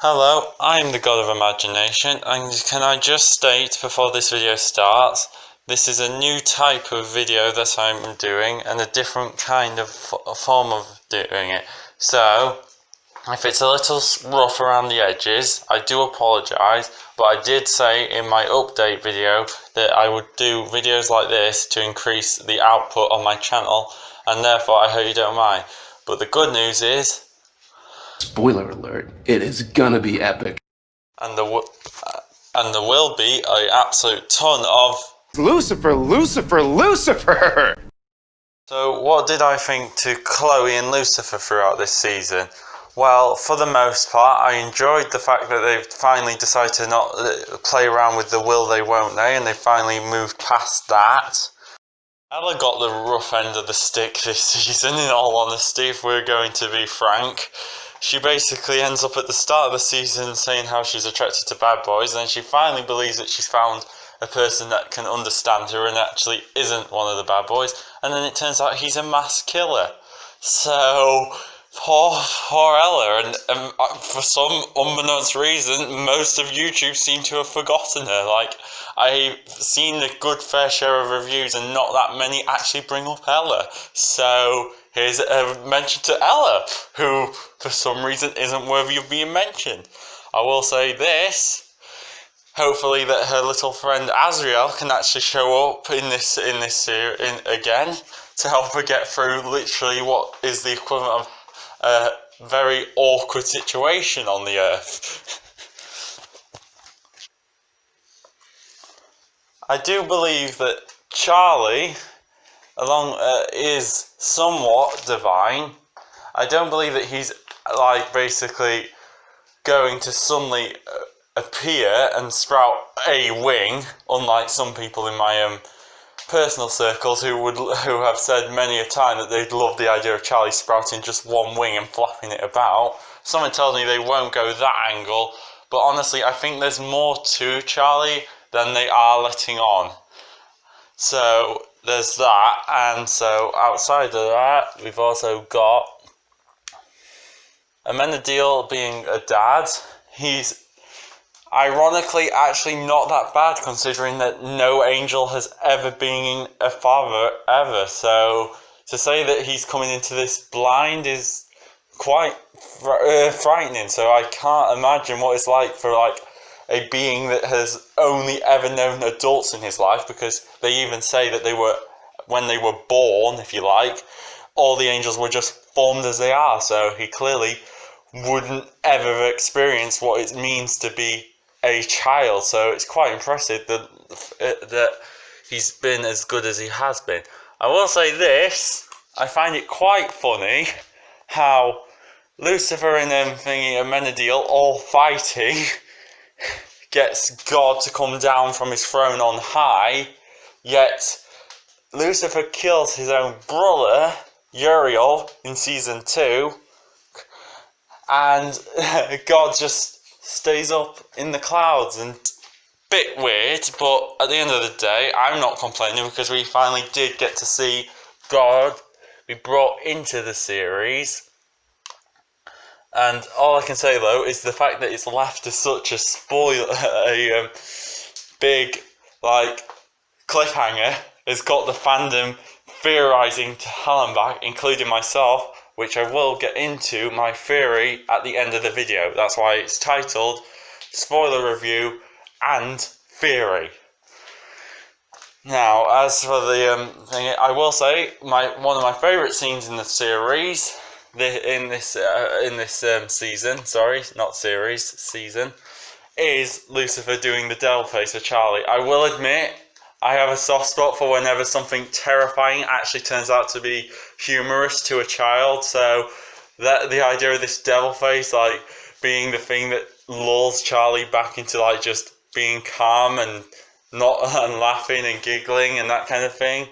Hello, I'm the God of Imagination, and can I just state before this video starts, this is a new type of video that I'm doing and a different kind of form of doing it. So, if it's a little rough around the edges, I do apologise, but I did say in my update video that I would do videos like this to increase the output on my channel, and therefore I hope you don't mind. But the good news is, spoiler alert, it is gonna be epic. And there will be an absolute ton of Lucifer, Lucifer, Lucifer! So what did I think to Chloe and Lucifer throughout this season? Well, for the most part, I enjoyed the fact that they've finally decided to not play around with the will they won't they, and they finally moved past that. Ella got the rough end of the stick this season, in all honesty, if we're going to be frank. She basically ends up at the start of the season saying how she's attracted to bad boys, and then she finally believes that she's found a person that can understand her and actually isn't one of the bad boys, and then it turns out he's a mass killer. So, poor Ella, and for some unbeknownst reason, most of YouTube seem to have forgotten her. Like, I've seen a good fair share of reviews and not that many actually bring up Ella. So, here's a mention to Ella, who for some reason isn't worthy of being mentioned. I will say this. Hopefully that her little friend Azriel can actually show up in this series again to help her get through literally what is the equivalent of a very awkward situation on the earth. I do believe that Charlie is somewhat divine. I don't believe that he's like basically going to suddenly appear and sprout a wing, unlike some people in my personal circles who have said many a time that they'd love the idea of Charlie sprouting just one wing and flapping it about. Someone tells me they won't go that angle, but honestly I think there's more to Charlie than they are letting on. So there's that, and so outside of that we've also got Amenadiel being a dad. He's ironically actually not that bad, considering that no angel has ever been a father ever. So to say that he's coming into this blind is quite frightening. So I can't imagine what it's like for like a being that has only ever known adults in his life, because they even say that when they were born, if you like, all the angels were just formed as they are. So he clearly wouldn't ever experience what it means to be a child. So it's quite impressive that he's been as good as he has been. I will say this, I find it quite funny how Lucifer and Amenadiel all fighting gets God to come down from his throne on high, yet Lucifer kills his own brother Uriel in season 2, and God just stays up in the clouds. And bit weird, but at the end of the day I'm not complaining, because we finally did get to see God be brought into the series. And all I can say though is the fact that it's left as such a big like cliffhanger has got the fandom theorising to hell and back, including myself, which I will get into my theory at the end of the video. That's why it's titled Spoiler Review and Theory. Now, as for the thing, I will say one of my favourite scenes in the series, in this season, sorry, not series, season, is Lucifer doing the devil face of Charlie. I will admit, I have a soft spot for whenever something terrifying actually turns out to be humorous to a child. So that the idea of this devil face like being the thing that lulls Charlie back into like just being calm and not and laughing and giggling and that kind of thing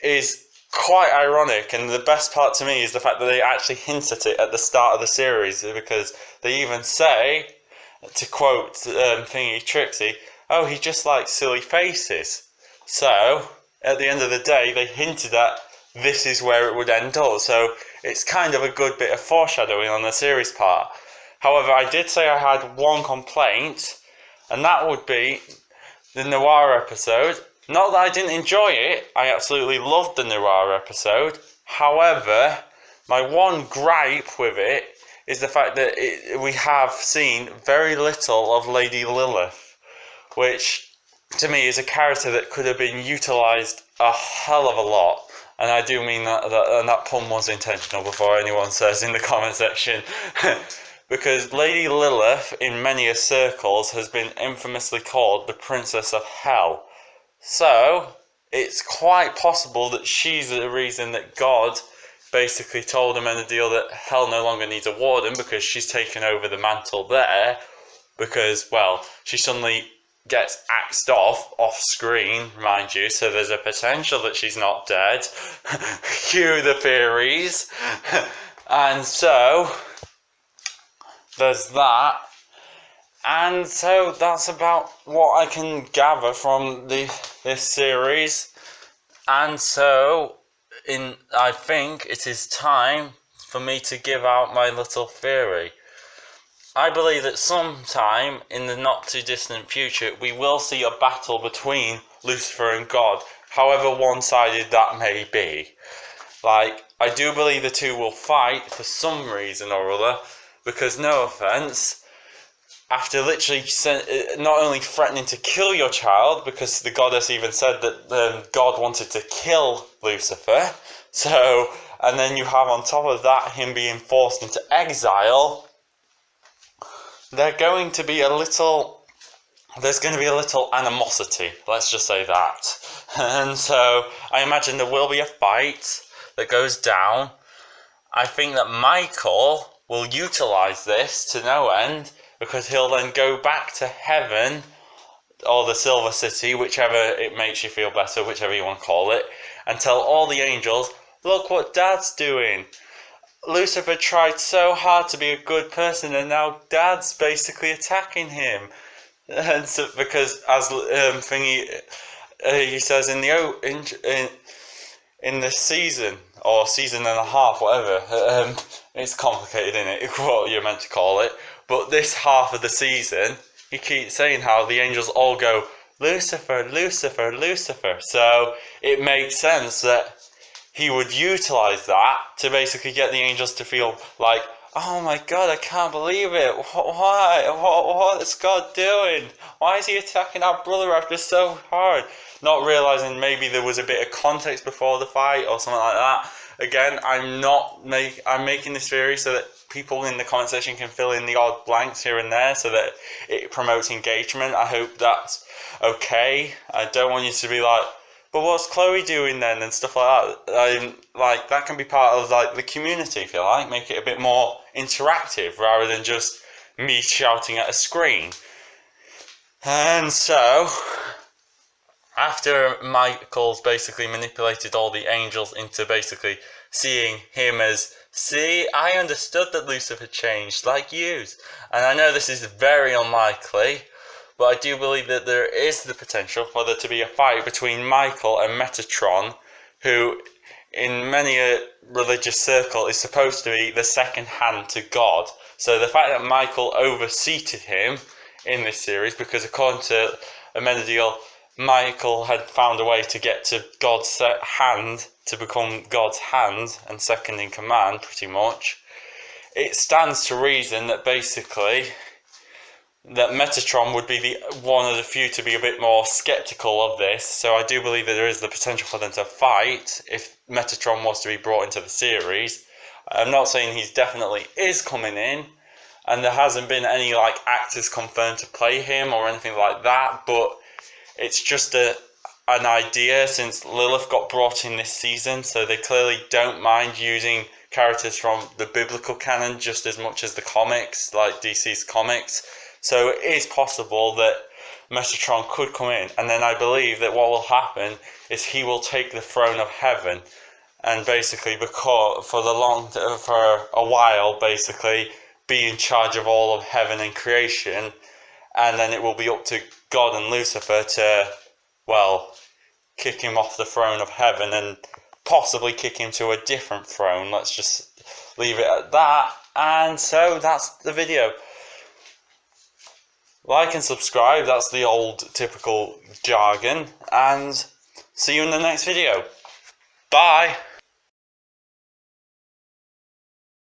is quite ironic. And the best part to me is the fact that they actually hint at it at the start of the series, because they even say, to quote Thingy Trixie, oh, he just likes silly faces. So, at the end of the day, they hinted at this is where it would end up. So, it's kind of a good bit of foreshadowing on the series part. However, I did say I had one complaint, and that would be the Noir episode. Not that I didn't enjoy it, I absolutely loved the Noir episode. However, my one gripe with it is the fact that we have seen very little of Lady Lilith, which to me is a character that could have been utilised a hell of a lot. And I do mean that pun was intentional before anyone says in the comment section. Because Lady Lilith, in many circles, has been infamously called the Princess of Hell. So, it's quite possible that she's the reason that God basically told Amenadiel that Hell no longer needs a warden, because she's taken over the mantle there. Because, well, she suddenly gets axed off screen, mind you, so there's a potential that she's not dead. Cue the theories. And so there's that. And so that's about what I can gather from this series. And so I think it is time for me to give out my little theory. I believe that sometime in the not too distant future we will see a battle between Lucifer and God, however one-sided that may be. Like, I do believe the two will fight for some reason or other, because, no offence, after literally not only threatening to kill your child, because the goddess even said that God wanted to kill Lucifer, so, and then you have on top of that him being forced into exile, there's going to be a little animosity, let's just say that. And so I imagine there will be a fight that goes down. I think that Michael will utilise this to no end, because he'll then go back to heaven, or the Silver City, whichever it makes you feel better, whichever you want to call it, and tell all the angels, look what Dad's doing. Lucifer tried so hard to be a good person, and now Dad's basically attacking him. And so, because as he says in the season, or season and a half, whatever, it's complicated, isn't it, what you're meant to call it, but this half of the season, he keeps saying how the angels all go, Lucifer, Lucifer, Lucifer. So it makes sense that he would utilise that to basically get the angels to feel like, oh my God, I can't believe it. Why? What is God doing? Why is he attacking our brother after so hard? Not realising maybe there was a bit of context before the fight or something like that. Again, I'm making this theory so that people in the comment section can fill in the odd blanks here and there, so that it promotes engagement. I hope that's okay. I don't want you to be like, but what's Chloe doing then, and stuff like that. Like, that can be part of like the community, if you like. Make it a bit more interactive rather than just me shouting at a screen. And so, after Michael's basically manipulated all the angels into basically seeing him as, see, I understood that Lucifer changed, like you. And I know this is very unlikely, but I do believe that there is the potential for there to be a fight between Michael and Metatron, who in many a religious circle is supposed to be the second hand to God. So the fact that Michael overseated him in this series, because according to Amenadiel, Michael had found a way to get to God's hand, to become God's hand and second in command, pretty much. It stands to reason that basically that Metatron would be the one of the few to be a bit more skeptical of this. So I do believe that there is the potential for them to fight if Metatron was to be brought into the series. I'm not saying he definitely is coming in, and there hasn't been any like actors confirmed to play him or anything like that, but it's just an idea, since Lilith got brought in this season, so they clearly don't mind using characters from the biblical canon just as much as the comics, like DC's comics. So it is possible that Metatron could come in, and then I believe that what will happen is he will take the throne of heaven, and basically for a while basically be in charge of all of heaven and creation, and then it will be up to God and Lucifer to, well, kick him off the throne of heaven and possibly kick him to a different throne. Let's just leave it at that. And so that's the video. Like and subscribe, that's the old typical jargon. And see you in the next video. Bye!